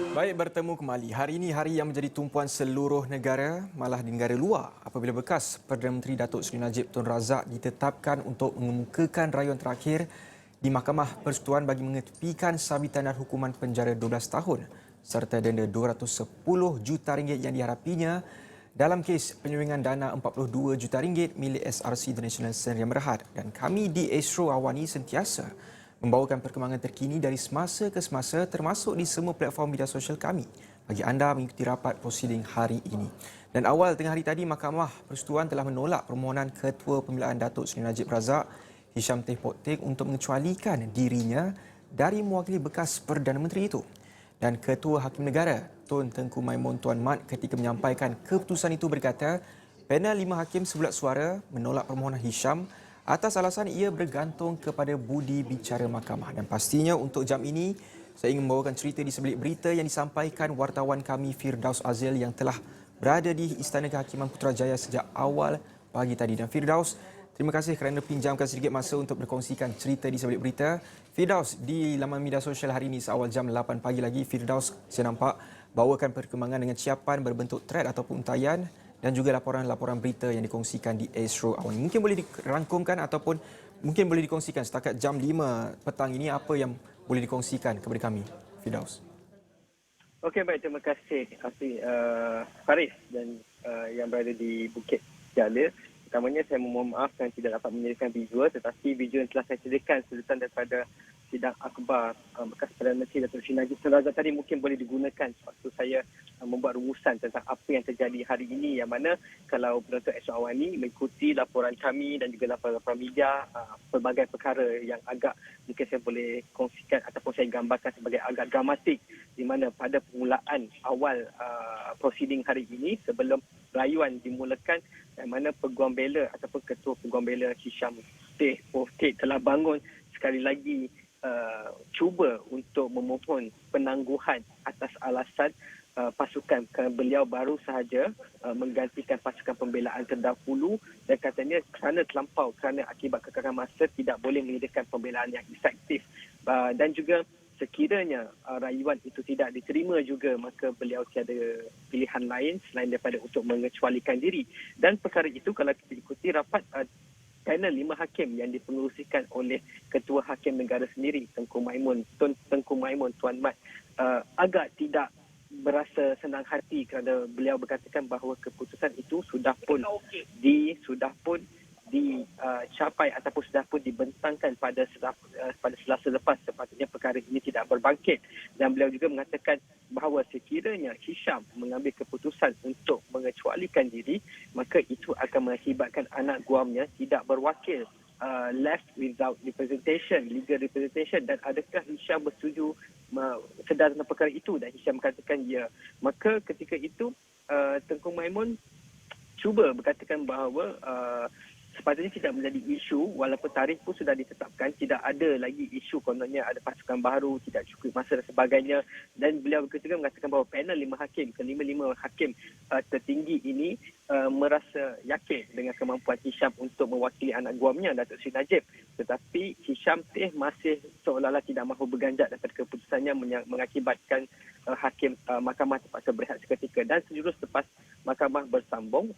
Baik, bertemu kembali. Hari ini hari yang menjadi tumpuan seluruh negara, malah di negara luar apabila bekas Perdana Menteri Datuk Seri Najib Tun Razak ditetapkan untuk mengemukakan rayuan terakhir di Mahkamah Persekutuan bagi mengetepikan sabitan dan hukuman penjara 12 tahun serta denda 210 juta ringgit yang diharapinya dalam kes penyuwengan dana 42 juta ringgit milik SRC International Sdn Berhad. Dan kami di Astro Awani sentiasa membawakan perkembangan terkini dari semasa ke semasa termasuk di semua platform media sosial kami bagi anda mengikuti rapat prosiding hari ini. Dan awal tengah hari tadi, Mahkamah Persekutuan telah menolak permohonan Ketua Pembelaan Datuk Seri Najib Razak, Hisham Teh Pottek untuk mengecualikan dirinya dari mewakili bekas Perdana Menteri itu. Dan Ketua Hakim Negara, Tun Tengku Maimun Tuan Mat ketika menyampaikan keputusan itu berkata, panel 5 hakim sebulat suara menolak permohonan Hisham atas alasan ia bergantung kepada budi bicara mahkamah. Dan pastinya untuk jam ini, saya ingin membawakan cerita di sebalik berita yang disampaikan wartawan kami Firdaus Azil yang telah berada di Istana Kehakiman Putrajaya sejak awal pagi tadi. Dan Firdaus, terima kasih kerana pinjamkan sedikit masa untuk berkongsikan cerita di sebalik berita. Firdaus, di laman media sosial hari ini seawal jam 8 pagi lagi, Firdaus saya nampak bawakan perkembangan dengan ciapan berbentuk thread ataupun untayan dan juga laporan-laporan berita yang dikongsikan di Astro Awani. Mungkin boleh dirangkumkan ataupun mungkin boleh dikongsikan setakat jam 5 petang ini apa yang boleh dikongsikan kepada kami, Firdaus. Okey, baik. Terima kasih Faris dan yang berada di Bukit Jalil. Pertamanya saya memohon maaf kerana tidak dapat menyediakan visual, tetapi visual yang telah saya sediakan sedutan daripada sidang akhbar bekas Perdana Menteri Datuk Seri Najib Tun Razak tadi mungkin boleh digunakan waktu saya membuat rumusan tentang apa yang terjadi hari ini, yang mana kalau penonton Astro Awani mengikuti laporan kami dan juga laporan-laporan media, pelbagai perkara yang agak mungkin saya boleh kongsikan ataupun saya gambarkan sebagai agak dramatik, di mana pada permulaan awal prosiding hari ini sebelum rayuan dimulakan, yang mana peguam bela ataupun ketua peguam bela Hisham Teh Pottek telah bangun sekali lagi cuba untuk memohon penangguhan atas alasan pasukan, kerana beliau baru sahaja menggantikan pasukan pembelaan terdahulu dan katanya kerana akibat kekakan masa tidak boleh menyediakan pembelaan yang efektif, dan juga sekiranya rayuan itu tidak diterima juga, maka beliau tiada pilihan lain selain daripada untuk mengecualikan diri. Dan perkara itu kalau kita ikuti rapat panel 5 hakim yang dipengerusikan oleh Ketua Hakim Negara sendiri, Tengku Maimun Tuan Mat, agak tidak berasa senang hati kerana beliau berkatakan bahawa keputusan itu sudah pun dicapai ataupun sudah pun dibentangkan pada Selasa lepas, sepatutnya perkara ini tidak berbangkit. Dan beliau juga mengatakan bahawa sekiranya Hisham mengambil keputusan untuk mengecualikan diri, maka itu akan mengakibatkan anak guamnya tidak berwakil, left without representation, legal representation. Dan adakah Hisham bersetuju sedar tentang perkara itu? Dan Hisham mengatakan ya. Maka ketika itu Tengku Maimun cuba berkatakan bahawa sepatutnya tidak menjadi isu, walaupun tarikh pun sudah ditetapkan, tidak ada lagi isu kononnya ada pasukan baru, tidak cukup masa dan sebagainya. Dan beliau juga mengatakan bahawa panel 5 hakim, kelima-lima hakim tertinggi ini merasa yakin dengan kemampuan Hisham untuk mewakili anak guamnya Datuk Seri Najib. Tetapi Hisham Teh masih seolah-olah tidak mahu berganjak daripada keputusannya, mengakibatkan hakim mahkamah terpaksa berehat seketika. Dan sejurus lepas mahkamah bersambung,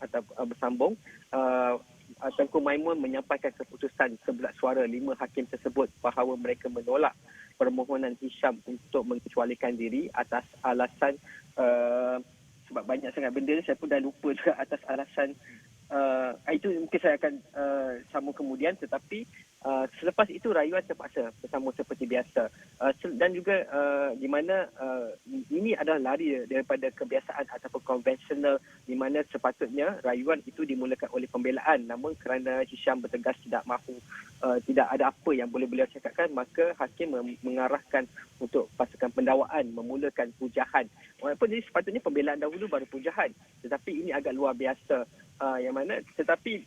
Tengku Maimun menyampaikan keputusan sebelat suara 5 hakim tersebut bahawa mereka menolak permohonan Hisham untuk mengecualikan diri atas alasan sebab banyak sangat benda saya pun dah lupa juga atas alasan itu mungkin saya akan sambung kemudian. Tetapi selepas itu rayuan terpaksa bersambung seperti biasa, dan juga di mana ini adalah lari daripada kebiasaan ataupun konvensional, di mana sepatutnya rayuan itu dimulakan oleh pembelaan, namun kerana Hisham bertegas tidak mahu, tidak ada apa yang boleh beliau cakapkan, maka hakim mengarahkan untuk pasukan pendakwaan memulakan pujahan. Walaupun jadi sepatutnya pembelaan dahulu baru pujahan, tetapi ini agak luar biasa. Yang mana tetapi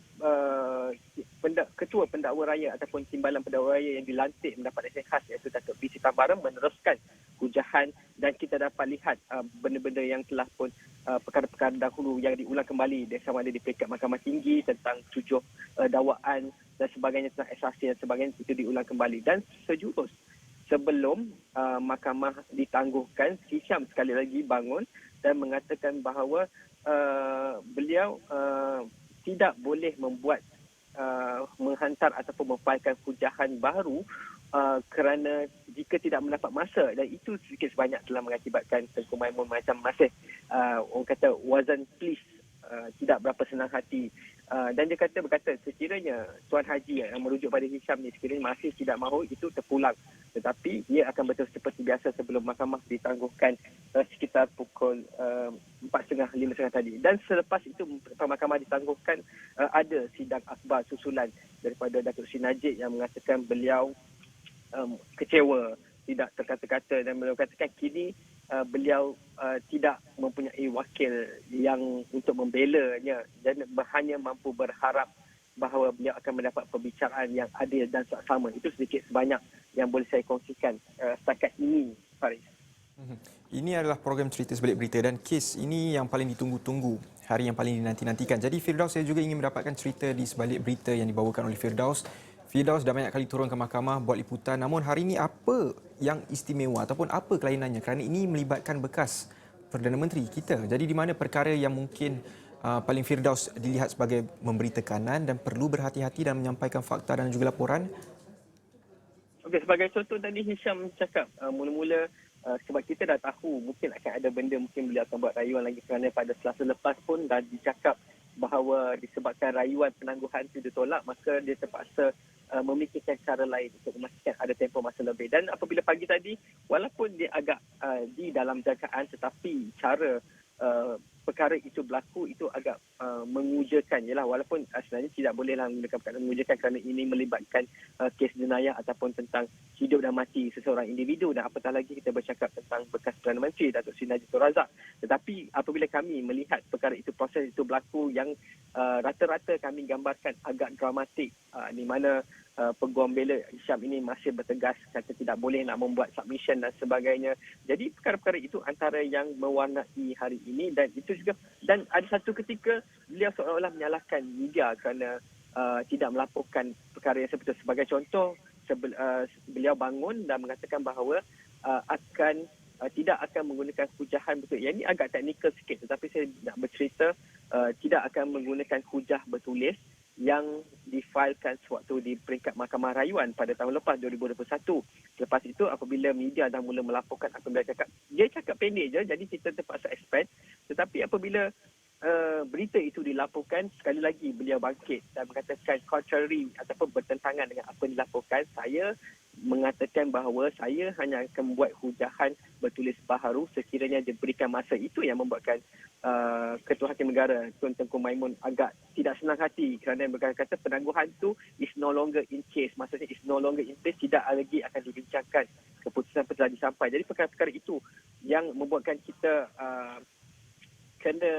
ketua pendakwa raya ataupun timbalan pendakwa raya yang dilantik mendapat nasihat khas iaitu Datuk B. Sitambaram meneruskan pujahan, dan kita dapat lihat benda-benda yang telah pun perkara-perkara dahulu yang diulang kembali sama ada di peringkat Mahkamah Tinggi tentang 7 dakwaan dan sebagainya, tentang SRC dan sebagainya, itu diulang kembali. Dan sejurus sebelum mahkamah ditangguhkan, Hisham sekali lagi bangun dan mengatakan bahawa beliau tidak boleh membuat menghantar ataupun memfailkan hujahan baru kerana jika tidak mendapat masa, dan itu sedikit sebanyak telah mengakibatkan Tengku Maimun macam masih orang kata wasn't pleased, tidak berapa senang hati, dan dia berkata sekiranya Tuan Haji yang merujuk pada Hisham ni sekiranya masih tidak mahu, itu terpulang, tetapi ia akan betul seperti biasa sebelum mahkamah ditangguhkan sekitar pukul 4.30, 5.30 tadi. Dan selepas itu mahkamah ditangguhkan, ada sidang akhbar susulan daripada Datuk Seri Najib yang mengatakan beliau kecewa, tidak terkata-kata, dan beliau katakan kini beliau tidak mempunyai wakil yang untuk membelanya dan hanya mampu berharap bahawa beliau akan mendapat pembicaraan yang adil dan saksama. Itu sedikit sebanyak yang boleh saya kongsikan setakat ini, Faris. Ini adalah program cerita sebalik berita dan kes ini yang paling ditunggu-tunggu, hari yang paling dinanti-nantikan. Jadi Firdaus, saya juga ingin mendapatkan cerita di sebalik berita yang dibawakan oleh Firdaus. Firdaus dah banyak kali turun ke mahkamah buat liputan, namun hari ini apa yang istimewa ataupun apa kelainannya, kerana ini melibatkan bekas Perdana Menteri kita. Jadi di mana perkara yang mungkin paling Firdaus dilihat sebagai memberi tekanan dan perlu berhati-hati dan menyampaikan fakta dan juga laporan? Okey, sebagai contoh tadi Hisham cakap mula-mula sebab kita dah tahu mungkin akan ada benda, mungkin beliau akan buat rayuan lagi, kerana pada Selasa lepas pun dah dicakap bahawa disebabkan rayuan penangguhan itu ditolak, maka dia terpaksa memikirkan cara lain untuk memastikan ada tempoh masa lebih. Dan apabila pagi tadi, walaupun dia agak di dalam jangkaan, tetapi cara perkara itu berlaku itu agak mengujakan. Yalah, walaupun sebenarnya tidak bolehlah menggunakan perkataan mengujakan kerana ini melibatkan kes jenayah ataupun tentang hidup dan mati seseorang individu, dan apatah lagi kita bercakap tentang bekas Perdana Menteri Datuk Seri Najib Tun Razak. Tetapi apabila kami melihat perkara itu, proses itu berlaku yang rata-rata kami gambarkan agak dramatik, di mana peguam bela Hisham ini masih bertegas kata tidak boleh nak membuat submission dan sebagainya. Jadi perkara-perkara itu antara yang mewarnai hari ini, dan itu juga, dan ada satu ketika beliau seolah-olah menyalahkan media kerana tidak melaporkan perkara yang sebetul. Sebagai contoh, beliau bangun dan mengatakan bahawa tidak akan menggunakan hujahan betul. Yang ini agak teknikal sikit, tetapi saya nak bercerita tidak akan menggunakan hujah bertulis yang difailkan sewaktu di peringkat Mahkamah Rayuan pada tahun lepas 2021. Lepas itu apabila media dah mula melaporkan apa yang dia cakap pendek je, jadi kita terpaksa expect. Tetapi apabila berita itu dilaporkan, sekali lagi beliau bangkit dan mengatakan contrary ataupun bertentangan dengan apa yang dilaporkan. Saya mengatakan bahawa saya hanya akan membuat hujahan bertulis baharu sekiranya diberikan masa. Itu yang membuatkan Ketua Hakim Negara Tun Tengku Maimun agak tidak senang hati kerana berkata penangguhan itu is no longer in case, maksudnya is no longer in place, tidak lagi akan dibincangkan, keputusan telah disampai. Jadi perkara-perkara itu yang membuatkan kita kena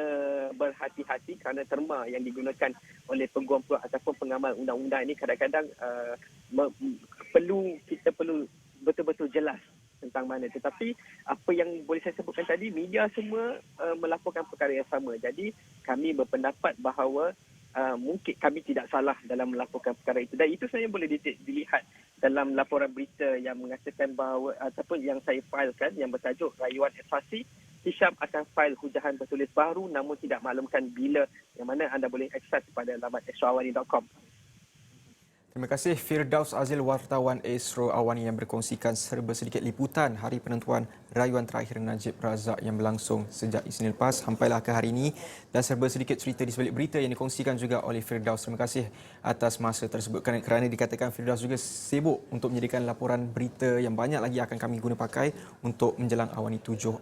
berhati-hati kerana terma yang digunakan oleh peguam ataupun pengamal undang-undang ini kadang-kadang kita perlu betul-betul jelas tentang mana. Tetapi apa yang boleh saya sebutkan tadi, media semua melaporkan perkara yang sama. Jadi kami berpendapat bahawa mungkin kami tidak salah dalam melaporkan perkara itu. Dan itu sebenarnya boleh dilihat dalam laporan berita yang mengatakan bahawa ataupun yang saya failkan yang bertajuk Rayuan Eksasi, Hisham akan fail hujahan bertulis baru namun tidak maklumkan bila, yang mana anda boleh akses pada laman asroawani.com. Terima kasih Firdaus Azil, wartawan Astro Awani yang berkongsikan serba sedikit liputan hari penentuan rayuan terakhir Najib Razak yang berlangsung sejak Isnin lepas sampailah ke hari ini, dan serba sedikit cerita di sebalik berita yang dikongsikan juga oleh Firdaus. Terima kasih atas masa tersebut kerana dikatakan Firdaus juga sibuk untuk menyediakan laporan berita yang banyak lagi akan kami guna pakai untuk menjelang Awani 7.45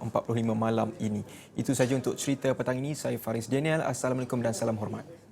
malam ini. Itu saja untuk cerita petang ini. Saya Faris Daniel. Assalamualaikum dan salam hormat.